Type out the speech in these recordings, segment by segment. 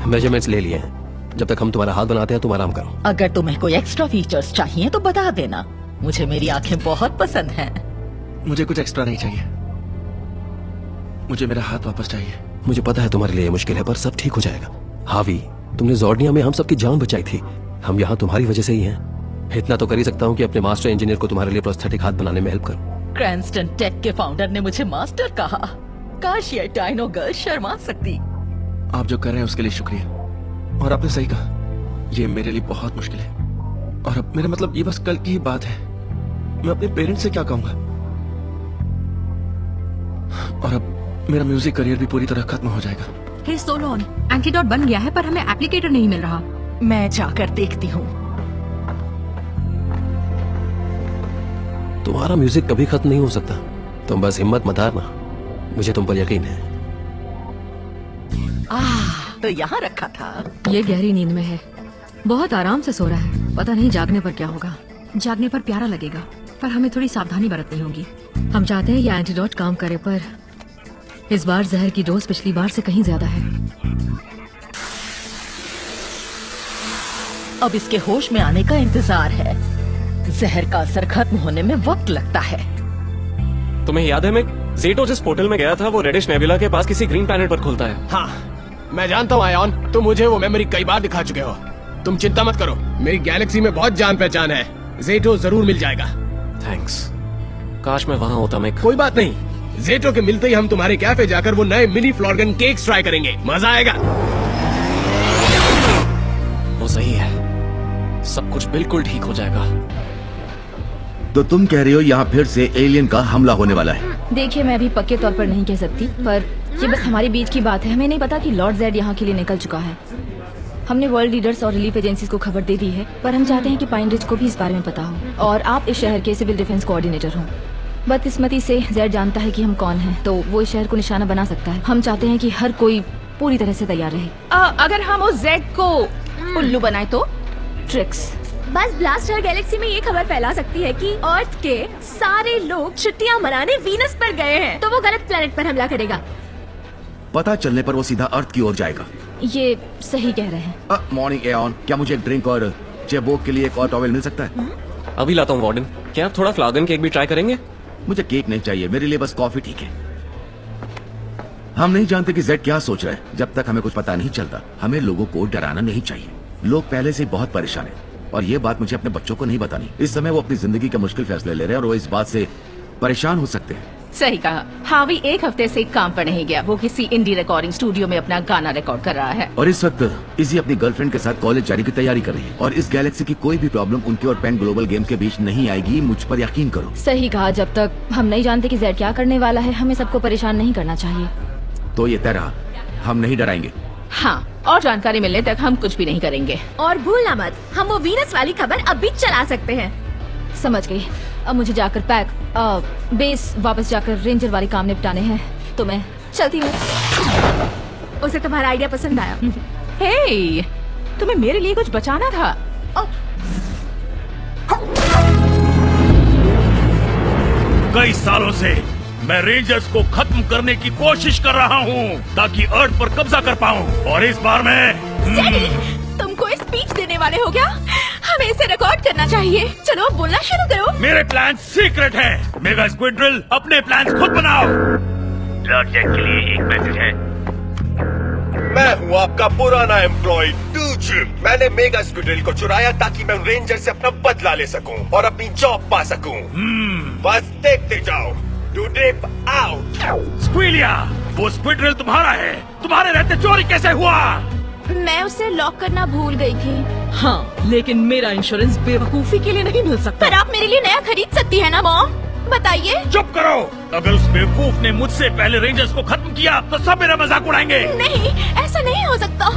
Measurements ले लिए हैं। जब तक हम तुम्हारा हाथ बनाते हैं तुम आराम करो। अगर तुम्हें कोई एक्स्ट्रा फीचर्स चाहिए तो बता देना, मुझे मेरी आंखें बहुत पसंद हैं। मुझे कुछ एक्स्ट्रा नहीं चाहिए, मुझे मेरा हाथ वापस चाहिए। मुझे पता है तुम्हारे लिए मुश्किल है, पर सब ठीक हो जाएगा। हावी, तुमने जॉर्डिया में हम सबकी जान बचाई थी। हम यहाँ तुम्हारी वजह से ही हैं। इतना तो कर ही सकता हूँ कि अपने मास्टर इंजीनियर को तुम्हारे लिए प्रोस्थेटिक हाथ बनाने में हेल्प करूँ। क्रैंस्टन टेक के फाउंडर ने मुझे मास्टर कहा। काश ये डायनो गर्ल शर्मा सकती। आप जो कर रहे हैं उसके लिए शुक्रिया, और आपने सही कहा, ये मेरे लिए बहुत मुश्किल है। और अब मेरा मतलब ये बस कल की ही बात है। मैं अपने पेरेंट्स से क्या कहूंगा? और अब मेरा म्यूजिक करियर भी पूरी तरह खत्म हो जाएगा। हे सोलोन, एंटीडोट बन गया है पर हमें एप्लीकेटर नहीं मिल रहा। मैं जाकर देखती हूँ। तुम्हारा म्यूजिक कभी खत्म नहीं हो सकता। तुम बस हिम्मत मत हारना, मुझे तुम पर यकीन है। तो यहाँ रखा था। ये गहरी नींद में है, बहुत आराम से सो रहा है। पता नहीं जागने पर क्या होगा। जागने पर प्यारा लगेगा, पर हमें थोड़ी सावधानी बरतनी होगी। हम चाहते हैं ये एंटीडोट काम करे, पर इस बार जहर की डोज पिछली बार से कहीं ज्यादा है। अब इसके होश में आने का इंतजार है। जहर का असर खत्म होने में वक्त लगता है। तुम्हें याद है मैं ज़ेटो जिस पोर्टल में गया था वो रेडिश नेबुला के पास किसी ग्रीन प्लैनेट पर खुलता है। हाँ, मैं जानता हूँ आयॉन, तुम मुझे वो मेमोरी कई बार दिखा चुके हो। तुम चिंता मत करो, मेरी गैलेक्सी में बहुत जान पहचान है। ज़ेटो जरूर मिल जाएगा। थैंक्स, काश मैं वहाँ होता। मैं कोई बात नहीं, ज़ेटो के मिलते ही हम तुम्हारे कैफे जाकर वो नए मिनी फ्लोरगन केक्स ट्राई करेंगे। मजा आएगा। वो सही है, सब कुछ बिल्कुल ठीक हो जाएगा। तो तुम कह रहे हो यहाँ फिर से एलियन का हमला होने वाला है? देखिए, मैं भी पक्के तौर पर नहीं कह सकती, पर ये बस हमारे बीच की बात है। हमें नहीं पता कि लॉर्ड जेड यहाँ के लिए निकल चुका है। हमने वर्ल्ड लीडर्स और रिलीफ एजेंसीज को खबर दे दी है, पर हम चाहते हैं कि पाइन रिज को भी इस बारे में पता हो और आप इस शहर के सिविल डिफेंस कोऑर्डिनेटर हों। बदकिस्मती से जेड जानता है कि हम कौन हैं, तो वो इस शहर को निशाना बना सकता है। हम चाहते हैं कि हर कोई पूरी तरह से तैयार रहे। अगर हम उस जेड को उल्लू बनाए तो? ट्रिक्स। बस ब्लास्टर गैलेक्सी में ये खबर फैला सकती है कि अर्थ के सारे लोग छुट्टियां मनाने वीनस पर गए हैं, तो वो गलत प्लेनेट पर हमला करेगा। पता चलने पर वो सीधा अर्थ की ओर जाएगा। ये सही कह रहे हैं। मॉर्निंग एऑन, क्या मुझे एक ड्रिंक और चेबोक के लिए एक और टॉवेल मिल सकता है? अभी लाता हूँ वार्डन। क्या आप थोड़ा फ्लागन केक भी ट्राई करेंगे? मुझे केक नहीं चाहिए, मेरे लिए बस कॉफी ठीक है। हम नहीं जानते कि जेड क्या सोच रहा है। जब तक हमें कुछ पता नहीं चलता, हमें लोगों को डराना नहीं चाहिए। लोग पहले से बहुत परेशान हैं और ये बात मुझे अपने बच्चों को नहीं बतानी। इस समय वो अपनी जिंदगी के मुश्किल फैसले ले रहे हैं और वो इस बात से परेशान हो सकते हैं। सही कहा। हावी एक हफ्ते से काम पर नहीं गया। वो किसी इंडी रिकॉर्डिंग स्टूडियो में अपना गाना रिकॉर्ड कर रहा है। और इस वक्त इजी अपनी गर्लफ्रेंड के साथ कॉलेज जाने की तैयारी कर रही है। और इस गैलेक्सी की कोई भी प्रॉब्लम उनके और पेन ग्लोबल गेम के बीच नहीं आएगी, मुझ पर यकीन करो। सही कहा। जब तक हम नहीं जानते कि जेड क्या करने वाला है, हमें सबको परेशान नहीं करना चाहिए। तो ये तरह हम नहीं डराएंगे। हाँ, और जानकारी मिलने तक हम कुछ भी नहीं करेंगे। और भूलना मत, हम वो वीनस वाली खबर अब भी चला सकते हैं। समझ गई। अब मुझे जाकर बेस वापस जाकर रेंजर वाले काम निपटाने हैं, तो मैं चलती हूँ। उसे तुम्हारा आइडिया पसंद आया। हे, तुम्हें मेरे लिए कुछ बचाना था। कई सालों से मैं रेंजर्स को खत्म करने की कोशिश कर रहा हूँ ताकि अर्थ पर कब्जा कर पाऊँ, और इस बार मैं तुम कोई स्पीच देने वाले हो क्या? हमें इसे रिकॉर्ड करना चाहिए। चलो बोलना शुरू करो। मेरे प्लान सीक्रेट है। मेगा स्क्विड्रिल, अपने प्लान खुद बनाओ। लॉर्ड जेड के लिए एक मैसेज है। मैं हूँ आपका पुराना एम्प्लॉय डूजिम। मैंने मेगा स्क्विड्रिल को चुराया ताकि मैं रेंजर से अपना बदला ले सकूं और अपनी जॉब पा सकूं। बस देखते जाओ। To dip out. स्क्विलिया, वो स्क्विड्रिल तुम्हारा है। तुम्हारे रहते चोरी कैसे हुआ? मैं उसे लॉक करना भूल गई थी। हाँ, लेकिन मेरा इंश्योरेंस बेवकूफी के लिए नहीं मिल सकता। पर आप मेरे लिए नया खरीद सकती है ना मॉम? बताइए। चुप करो। अगर उस बेवकूफ ने मुझसे पहले रेंजर्स को खत्म किया तो सब मेरा मजाक उड़ाएंगे। नहीं, ऐसा नहीं हो सकता।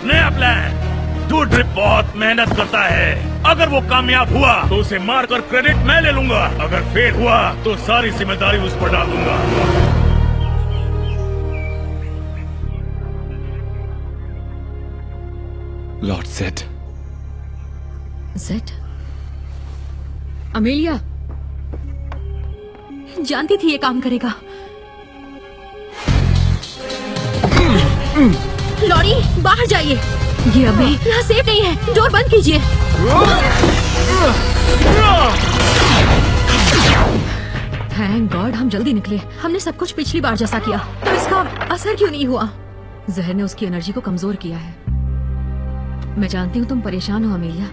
नया प्लान। टू ड्रिप बहुत मेहनत करता है। अगर वो कामयाब हुआ तो उसे मारकर क्रेडिट मैं ले लूंगा। अगर फेल हुआ तो सारी जिम्मेदारी उस पर डाल दूंगा। Lord Z. जेड? अमेलिया, जानती थी ये काम करेगा। लॉरी बाहर जाइए। ये अभी यहाँ सेफ नहीं है, डोर बंद कीजिए। थैंक गॉड हम जल्दी निकले। हमने सब कुछ पिछली बार जैसा किया, तो इसका असर क्यों नहीं हुआ? जहर ने उसकी एनर्जी को कमजोर किया है। मैं जानती हूँ तुम परेशान हो अमीलिया,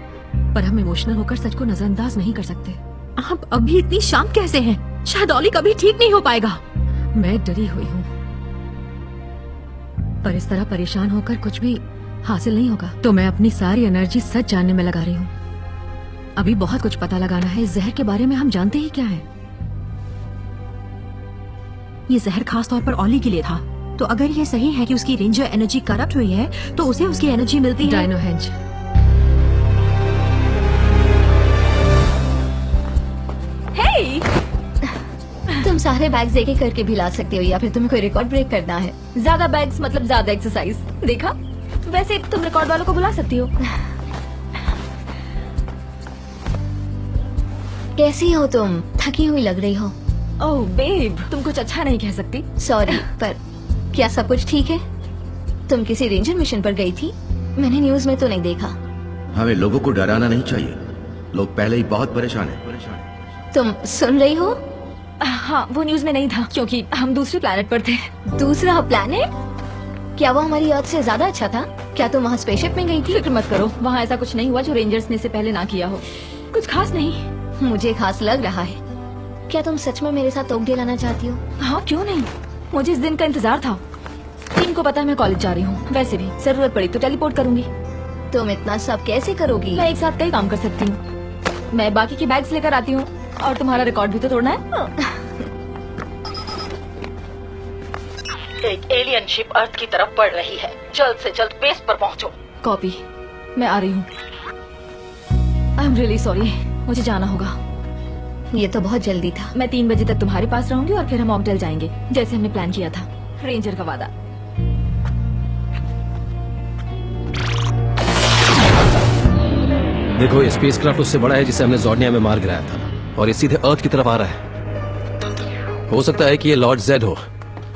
पर हम इमोशनल होकर सच को नजरअंदाज नहीं कर सकते। आप अभी इतनी शांत कैसे हैं? शायद ओली कभी ठीक नहीं हो पाएगा। मैं डरी हुई हूँ, पर इस तरह परेशान होकर कुछ भी हासिल नहीं होगा। तो मैं अपनी सारी एनर्जी सच जानने में लगा रही हूँ। अभी बहुत कुछ पता लगाना है। इस जहर के बारे में हम जानते ही क्या है? ये जहर खास तौर पर ओली के लिए था। तो अगर ये सही है कि उसकी रेंजर एनर्जी करप्ट हुई है, तो उसे उसकी एनर्जी मिलती है। डायनो हेंज, तुम सारे बैग्स एक एक करके भी ला सकते हो, या फिर तुम्हें कोई रिकॉर्ड ब्रेक करना है। ज्यादा बैग्स मतलब ज्यादा एक्सरसाइज। देखा? वैसे तुम रिकॉर्ड वालों को बुला सकती हो। कैसी हो तुम? थकी हुई लग रही हो। ओह बेब, तुम कुछ अच्छा नहीं कह सकती। सॉरी, पर क्या सब कुछ ठीक है? तुम किसी रेंजर मिशन पर गई थी? मैंने न्यूज में तो नहीं देखा। हमें लोगों को डराना नहीं चाहिए। लोग पहले ही बहुत परेशान हैं। तुम सुन रही हो? हाँ, वो न्यूज में नहीं था क्योंकि हम दूसरे प्लेनेट पर थे। दूसरा प्लेनेट? क्या वो हमारी अर्थ से ज्यादा अच्छा था? क्या तुम वहाँ स्पेसशिप में गई थी? फिक्र मत करो, वहाँ ऐसा कुछ नहीं हुआ जो रेंजर्स ने से पहले ना किया हो। कुछ खास नहीं। मुझे खास लग रहा है। क्या तुम सच में मेरे साथ ओकडेल आना चाहती हो? हाँ, क्यों नहीं। मुझे इस दिन का इंतजार था। टीम को पता है मैं कॉलेज जा रही हूँ। वैसे भी जरूरत पड़ी तो टेलीपोर्ट करूंगी। तुम इतना सब कैसे करोगी? मैं एक साथ कई काम कर सकती हूँ। मैं बाकी की बैग्स लेकर आती हूँ, और तुम्हारा रिकॉर्ड भी तो तोड़ना है। एक एलियन शिप अर्थ की तरफ बढ़ रही है। जल्द से जल्द बेस पर पहुंचो। कॉपी। मैं आ रही हूँ। आई एम रियली सॉरी, मुझे जाना होगा। ये तो बहुत जल्दी था। मैं 3 बजे तक तुम्हारे पास रहूंगी और फिर हम ऑकडेल जाएंगे, जैसे हमने प्लान किया था। रेंजर का वादा। देखो, ये स्पेसक्राफ्ट उससे बड़ा है जिसे हमने जॉर्डिया में मार गिराया था, और ये सीधे अर्थ की तरफ आ रहा है। हो सकता है कि ये लॉर्ड जेड हो।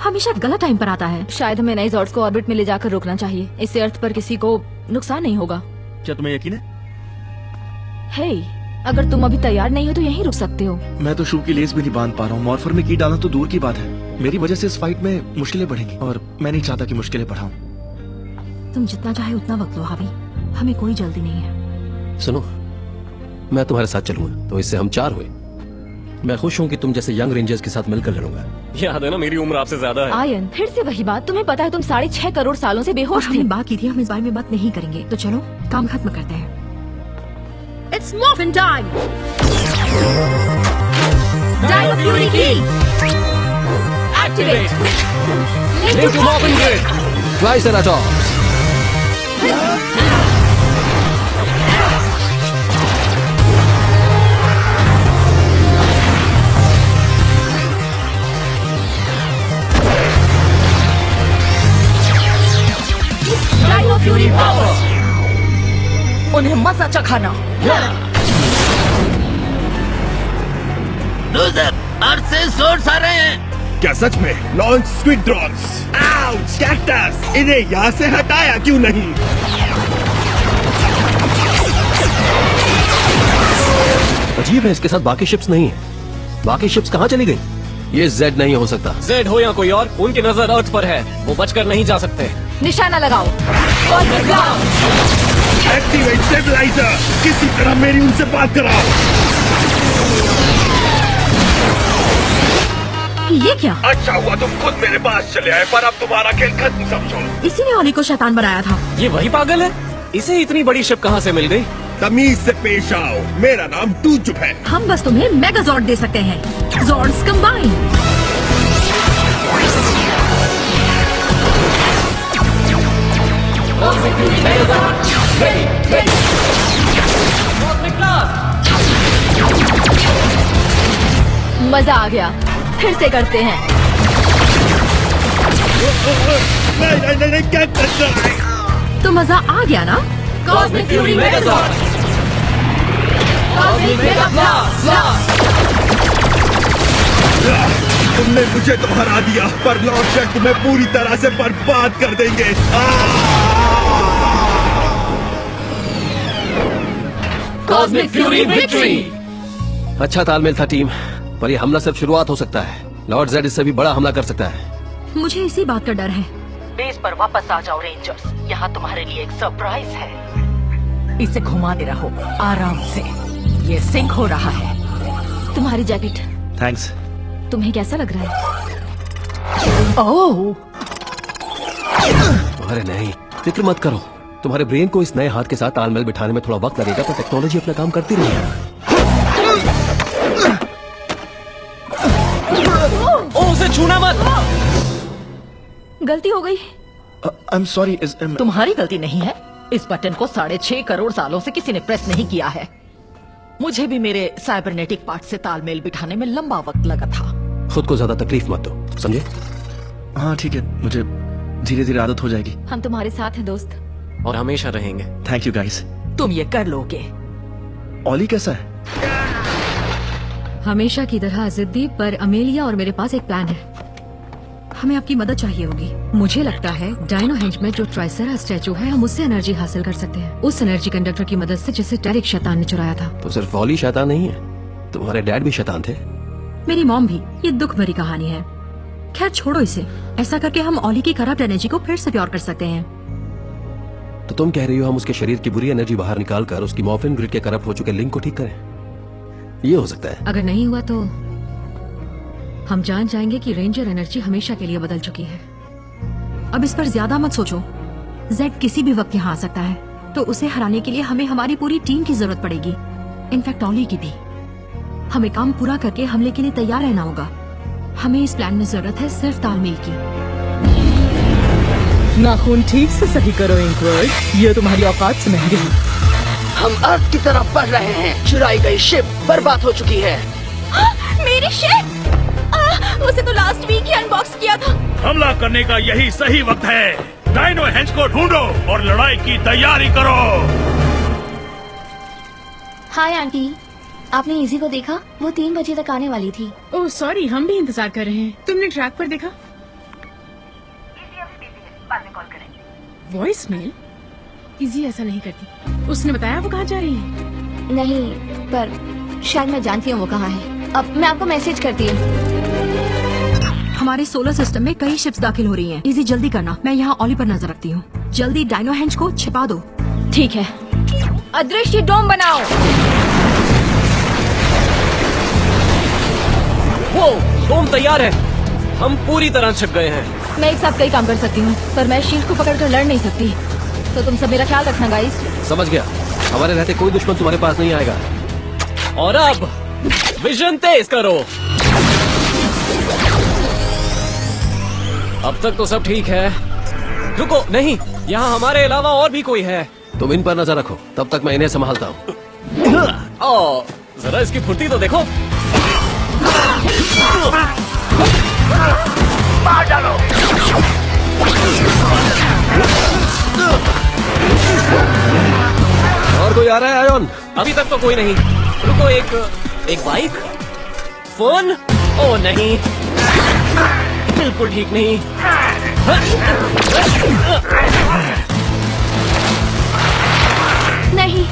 हमेशा गलत टाइम पर आता है। शायद हमें नए जॉर्ड्स को ऑर्बिट में ले जाकर रोकना चाहिए। इससे अर्थ पर किसी को नुकसान नहीं होगा। क्या तुम्हें यकीन है? हे, अगर तुम अभी तैयार नहीं हो तो यहीं रुक सकते हो। मैं तो शू की लेस भी नहीं बांध पा रहा हूँ। मॉर्फर में की डालना तो दूर की बात है। मेरी वजह से इस फाइट में मुश्किलें बढ़ेंगी, और मैं नहीं चाहता कि मुश्किलें बढ़ाऊं। तुम जितना चाहे उतना वक्त लो हावी, हमें कोई जल्दी नहीं है। सुनो, मैं तुम्हारे साथ चलूंगा तो इससे हम 4 हुए। मैं खुश हूँ कि तुम जैसे यंग रेंजर्स के साथ मिलकर लड़ूंगा। याद है ना, मेरी उम्र आपसे ज्यादा है। आयन, फिर से वही बात। तुम्हें पता है तुम 6.5 करोड़ सालों से बेहोश थे। हमने बात की थी, हम इस बारे में बात नहीं करेंगे। तो चलो काम खत्म करते हैं। It's morphin time! Dino Fury Key! Activate! Into Morphin Grid! Triceratops! Dino Fury Power! उन्हें मजा चखाना। अर्थ से सोर्स आ रहे हैं। क्या सच में? Launch squid drones. Ouch, cactus! इन्हें यहाँ से हटाया क्यों नहीं? अजीब है, इसके साथ बाकी शिप्स नहीं है। बाकी शिप्स कहाँ चली गई? ये जेड नहीं हो सकता। जेड हो या कोई और, उनकी नजर अर्थ पर है। वो बचकर नहीं जा सकते। निशाना लगाओ। Activate stabiliser! किसी तरह मेरी उनसे बात कराओ। ये क्या? अच्छा हुआ तुम खुद मेरे पास चले आए, पर अब तुम्हारा खेल खत्म समझो। इसी ने ओली को शैतान बनाया था। ये वही पागल है? इसे इतनी बड़ी शिप कहाँ से मिल गई? तमीज से पेश आओ। मेरा नाम टूचुप है। हम बस तुम्हें मेगा जॉर्ड दे सकते हैं। जॉर्ड्स कंबाइन। मजा आ गया। फिर से करते हैं। नहीं, क्या कर रहा है? तो मजा आ गया ना? Cosmic Fury Megazord! Cosmic Mega Blast! तुमने मुझे तो हरा दिया, पर लॉर्ड जेड तुम्हें पूरी तरह से बर्बाद कर देंगे। Cosmic fury victory. अच्छा तालमेल था टीम, पर ये हमला सिर्फ शुरुआत हो सकता है। लॉर्ड जेड इससे भी बड़ा हमला कर सकता है। मुझे इसी बात का डर है। बेस पर वापस आ जाओ रेंजर्स, यहाँ तुम्हारे लिए एक सरप्राइज है। इसे घुमाते रहो आराम से, ये सिंक हो रहा है। तुम्हारी जैकेट थैंक्स। तुम्हें कैसा लग रहा है? ओह, अरे नहीं, फिक्र मत करो। तुम्हारे ब्रेन को इस नए हाथ के साथ तालमेल बिठाने में थोड़ा वक्त लगेगा, पर टेक्नोलॉजी अपना काम करती रहेगी। ओ, उसे छूना मत। गलती हो गई। I am sorry. तुम्हारी गलती नहीं है। इस बटन को 6.5 करोड़ सालों से किसी ने प्रेस नहीं किया है। मुझे भी मेरे साइबरनेटिक पार्ट से तालमेल बिठाने में लंबा वक्त लगा था। खुद को ज्यादा तकलीफ मत दो, समझे? हाँ ठीक है, मुझे धीरे धीरे आदत हो जाएगी। हम तुम्हारे साथ हैं दोस्त। और हमेशा रहेंगे। Thank you guys. तुम ये कर लोगे। ऑली कैसा है? हमेशा की तरह जिद्दी, पर अमेलिया और मेरे पास एक प्लान है। हमें आपकी मदद चाहिए होगी। मुझे लगता है डायनो हेंज में जो ट्राइसेरा स्टैचू है, हम उससे एनर्जी हासिल कर सकते हैं, उस एनर्जी कंडक्टर की मदद से जिसे डेरिक शैतान ने चुराया था। तो सिर्फ वॉली शैतान नहीं है, तुम्हारे डैड भी शैतान थे। मेरी मॉम भी। ये दुख भरी कहानी है। खैर छोड़ो इसे। ऐसा करके हम ऑली की करप्ट एनर्जी को फिर से प्योर कर सकते हैं। तो तुम कह रही हो हम उसके शरीर की बुरी एनर्जी बाहर निकाल कर उसकी मॉर्फिन ग्रिड के करप्ट हो चुके लिंक को ठीक करें? ये हो सकता है। अगर नहीं हुआ तो हम जान जाएंगे कि रेंजर एनर्जी हमेशा के लिए बदल चुकी है। अब इस पर ज्यादा मत सोचो। जेड किसी भी वक्त यहाँ आ सकता है, तो उसे हराने के लिए हमें हमारी पूरी टीम की जरूरत पड़ेगी, इनफैक्ट ऑली की भी। हमें काम पूरा करके हमले के लिए तैयार रहना होगा। हमें इस प्लान में जरूरत है सिर्फ तालमेल की। नाखून ठीक से सही करो इंकवर्ड, ये तुम्हारी औकात से महंगी है। हम अर्थ की तरफ बढ़ रहे हैं। चुराई गई शिप बर्बाद हो चुकी है। मेरी शिप! उसे तो लास्ट वीक ही अनबॉक्स किया था। हमला करने का यही सही वक्त है। डायनो हेंज को ढूंढो और लड़ाई की तैयारी करो। हाय आंटी, आपने इजी को देखा? वो 3 बजे तक आने वाली थी। ओह सॉरी, हम भी इंतजार कर रहे हैं। तुमने ट्रैक पर देखा? Voice mail? इजी ऐसा नहीं करती। उसने बताया वो कहाँ जा रही है? नहीं, पर शायद मैं जानती हूँ वो कहाँ है। अब मैं आपको मैसेज करती हूँ। हमारे सोलर सिस्टम में कई शिप्स दाखिल हो रही हैं। इजी जल्दी करना, मैं यहाँ ऑली पर नजर रखती हूँ। जल्दी डायनो हेंज को छिपा दो। ठीक है। अदृश्य डोम बनाओ। वो डोम तैयार है। हम पूरी तरह छिप गए हैं। मैं एक साथ कई काम कर सकती हूँ, पर मैं शील्ड को पकड़कर लड़ नहीं सकती। तो तुम सब मेरा ख्याल रखना गाइस। समझ गया। हमारे रहते कोई दुश्मन तुम्हारे पास नहीं आएगा। और अब विजन तेज करो। अब तक तो सब ठीक है। रुको, नहीं, यहाँ हमारे अलावा और भी कोई है। तुम इन पर नजर रखो, तब तक मैं इन्हें संभालता हूँ। जरा इसकी फुर्ती तो देखो। मार डालो। और कोई आ रहा है आयोन? अभी तक तो कोई नहीं। रुको, एक बाइक, फोन। ओ नहीं, बिल्कुल ठीक नहीं। नहीं।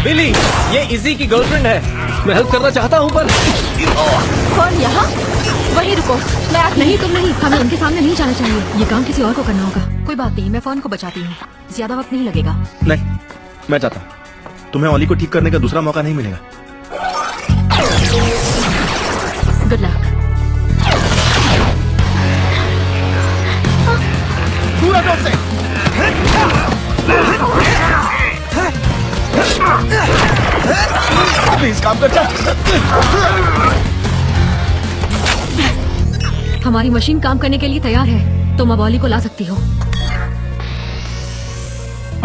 बिली, ये इजी की गर्लफ्रेंड है। मैं हेल्प करना चाहता हूँ पर कौन यहाँ? वहीं रुको, मैं आप नहीं, तुम नहीं। हमें उनके सामने नहीं जाना चाहिए। ये काम किसी और को करना होगा। कोई बात नहीं, मैं फोन को बचाती हूँ। ज्यादा वक्त नहीं लगेगा। नहीं, मैं चाहता हूँ। तुम्हें ऑली को ठीक करने का दूसरा मौका नहीं मिलेगा। Good luck. प्लीज काम कर जा। हमारी मशीन काम करने के लिए तैयार है। तुम अब ऑली को ला सकती हो।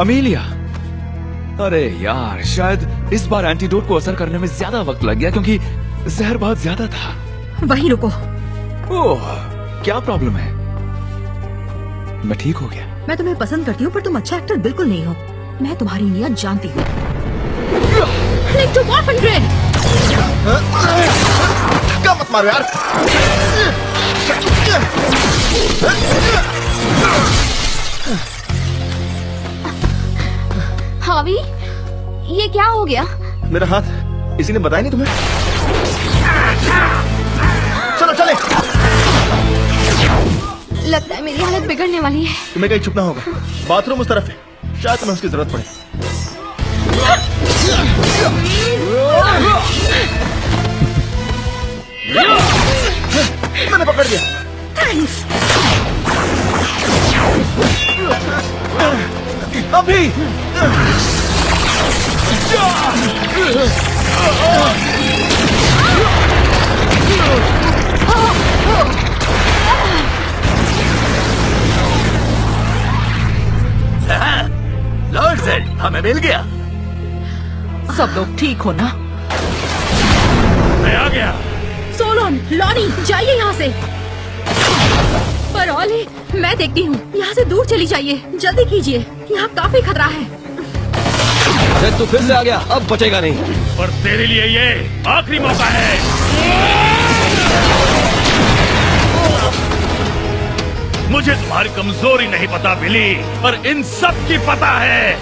अमेलिया, अरे यार, शायद इस बार एंटीडोट को असर करने में ज्यादा वक्त लग गया क्योंकि जहर बहुत ज्यादा था। वहीं रुको। ओह, क्या प्रॉब्लम है? मैं ठीक हो गया। मैं तुम्हें पसंद करती हूँ, पर तुम अच्छा एक्टर बिल्कुल नहीं हो। मैं तुम्हारी नियत जानती हूँ। धक्का मत मारो यार। हावी, ये क्या हो गया? मेरा हाथ इसी ने बताया नहीं तुम्हें? चलो चले। लगता है मेरी हालत बिगड़ने वाली है। तुम्हें कहीं छुपना होगा। बाथरूम उस तरफ है, शायद तुम्हें उसकी जरूरत पड़े। मैंने पकड़ दिया। थैंक्स। अभी लॉर्ड ज़ेड, हमें मिल गया। सब लोग ठीक हो ना? मैं आ गया। सोलोन, लॉनी, जाइए यहाँ से। पर ओली, मैं देखती हूँ। यहाँ से दूर चली जाइए, जल्दी कीजिए। यहाँ काफी खतरा है। ज़ेड, तू फिर से आ गया, अब बचेगा नहीं। पर तेरे लिए ये आखिरी मौका है। मुझे तुम्हारी कमजोरी नहीं पता बिली, पर इन सब की पता है।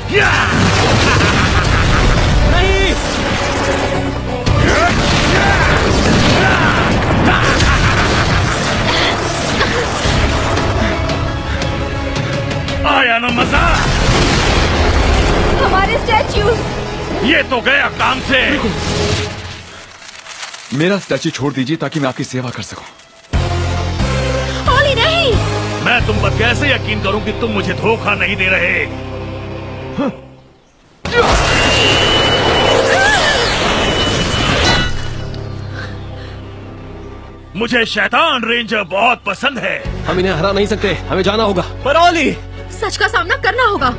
नहीं। आया ना मजा? हमारे स्टैच्यूज। ये तो गया काम से। मेरा स्टैच्यू छोड़ दीजिए ताकि मैं आपकी सेवा कर सकूं। ओली नहीं। मैं तुम पर कैसे यकीन करूं कि तुम मुझे धोखा नहीं दे रहे? मुझे शैतान रेंजर बहुत पसंद है। हम इन्हें हरा नहीं सकते, हमें जाना होगा। पर ओली, सच का सामना करना होगा।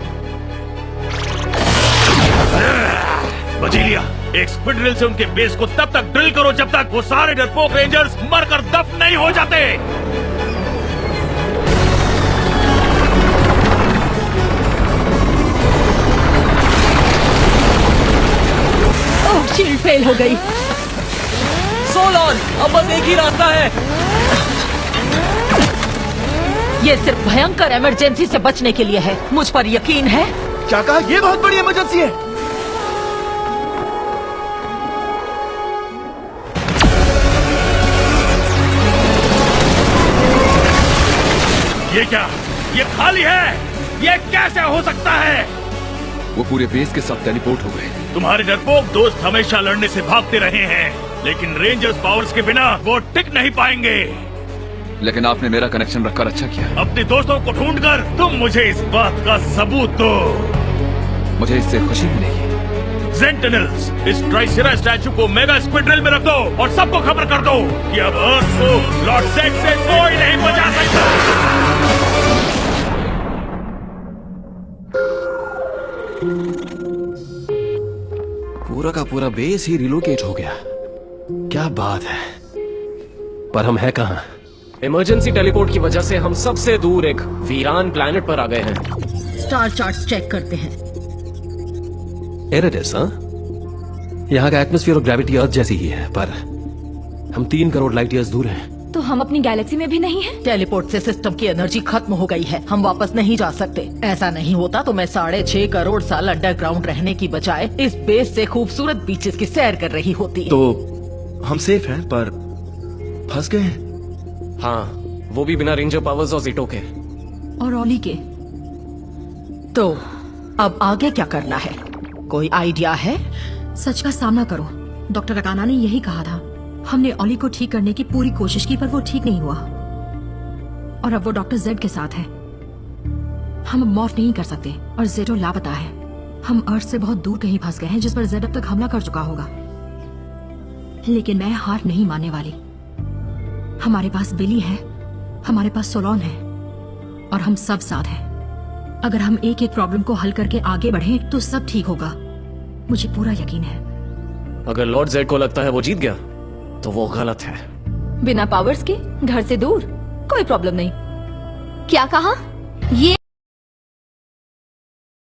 बजीलिया, एक स्क्विड ड्रिल से उनके बेस को तब तक ड्रिल करो जब तक वो सारे डरपोक रेंजर्स मरकर दफन नहीं हो जाते। ओह, शील्ड फेल हो गई। सोलोन, अब बस एक ही रास्ता है। ये सिर्फ भयंकर इमरजेंसी से बचने के लिए है। मुझ पर यकीन है। क्या कहा? ये बहुत बड़ी इमरजेंसी है। ये क्या? ये खाली है। ये कैसे हो सकता है? वो पूरे बेस के साथ टेलीपोर्ट हो गए। तुम्हारे डरपोक दोस्त हमेशा लड़ने से भागते रहे हैं, लेकिन रेंजर्स पावर्स के बिना वो टिक नहीं पाएंगे। लेकिन आपने मेरा कनेक्शन रखकर अच्छा किया। अपने दोस्तों को ढूंढकर तुम मुझे इस बात का सबूत दो। मुझे इससे खुशी मिलेगी। सेंटिनल्स, इस ट्राइसेरा स्टैचू को मेगा स्क्विड्रिल में रख दो और सबको खबर कर दो कि अब अर्थ को लॉर्ड ज़ेड से कोई नहीं बचा सकता। पूरा का पूरा बेस ही रिलोकेट हो गया। क्या बात है। पर हम हैं कहाँ? इमरजेंसी टेलीपोर्ट की वजह से हम सबसे दूर एक वीरान प्लैनेट पर आ गए हैं। स्टार चार्ट्स चेक करते हैं। एरेडिस, हाँ? यहाँ का एटमॉस्फेयर और ग्रेविटी अर्थ जैसी ही है, पर हम 3 करोड़ लाइट ईयर्स दूर हैं। तो हम अपनी गैलेक्सी में भी नहीं हैं? टेलीपोर्ट से सिस्टम की एनर्जी खत्म हो गई है। हम वापस नहीं जा सकते। ऐसा नहीं होता तो मैं 6.5 करोड़ साल अंडरग्राउंड रहने की बजाय इस बेस से खूबसूरत बीचेस की सैर कर रही होती। तो हम सेफ हैं, पर फंस गए हैं। हाँ, वो भी बिना रेंजर पावर्स और ज़ीटो के। और ओली के। तो अब आगे क्या करना है? कोई आइडिया है? सच का सामना करो। डॉक्टर अकाना ने यही कहा था। हमने ओली को ठीक करने की पूरी कोशिश की, पर वो ठीक नहीं हुआ। और अब वो डॉक्टर ज़ेड के साथ है। हम अब मॉर्फ नहीं कर सकते और ज़ेडो लापता है। हम अर्थ से बहुत दूर कहीं फंस गए हैं जिस पर ज़ेड अब तक हमला कर चुका होगा। लेकिन मैं हार नहीं मानने वाली। हमारे पास बिली है, हमारे पास सोलोन है और हम सब साथ हैं। अगर हम एक एक प्रॉब्लम को हल करके आगे बढ़ें तो सब ठीक होगा। मुझे पूरा यकीन है। अगर लॉर्ड ज़ेड को लगता है वो जीत गया तो वो गलत है। बिना पावर्स के घर से दूर कोई प्रॉब्लम नहीं। क्या कहा? ये